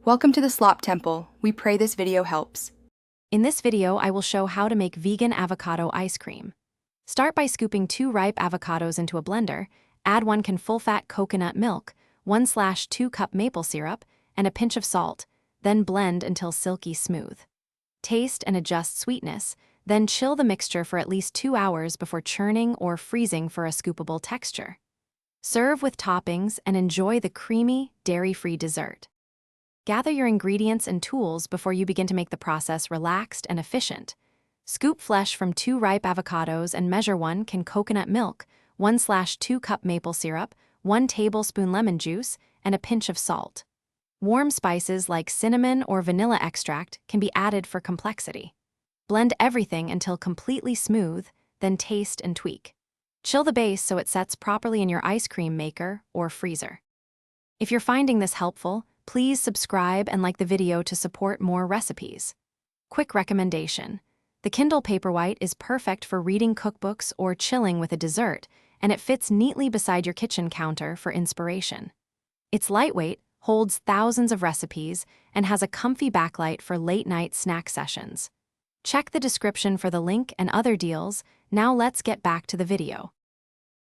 Welcome to the Slop Temple. We pray this video helps. In this video, I will show how to make vegan avocado ice cream. Start by scooping 2 ripe avocados into a blender, add 1 can full-fat coconut milk, 1/2 cup maple syrup, and a pinch of salt, then blend until silky smooth. Taste and adjust sweetness, then chill the mixture for at least 2 hours before churning or freezing for a scoopable texture. Serve with toppings and enjoy the creamy, dairy-free dessert. Gather your ingredients and tools before you begin to make the process relaxed and efficient. Scoop flesh from 2 ripe avocados and measure 1 can coconut milk, 1/2 cup maple syrup, 1 tablespoon lemon juice, and a pinch of salt. Warm spices like cinnamon or vanilla extract can be added for complexity. Blend everything until completely smooth, then taste and tweak. Chill the base so it sets properly in your ice cream maker or freezer. If you're finding this helpful, please subscribe and like the video to support more recipes. Quick recommendation: the Kindle Paperwhite is perfect for reading cookbooks or chilling with a dessert, and it fits neatly beside your kitchen counter for inspiration. It's lightweight, holds thousands of recipes, and has a comfy backlight for late-night snack sessions. Check the description for the link and other deals. Now let's get back to the video.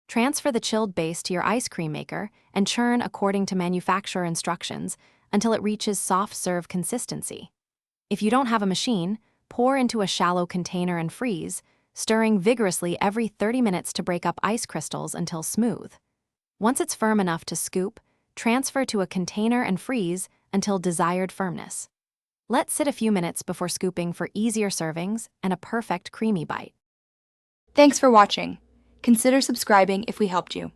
Transfer the chilled base to your ice cream maker and churn according to manufacturer instructions until it reaches soft serve consistency. If you don't have a machine, pour into a shallow container and freeze, stirring vigorously every 30 minutes to break up ice crystals until smooth. Once it's firm enough to scoop, transfer to a container and freeze until desired firmness. Let sit a few minutes before scooping for easier servings and a perfect creamy bite. Thanks for watching. Consider subscribing if we helped you.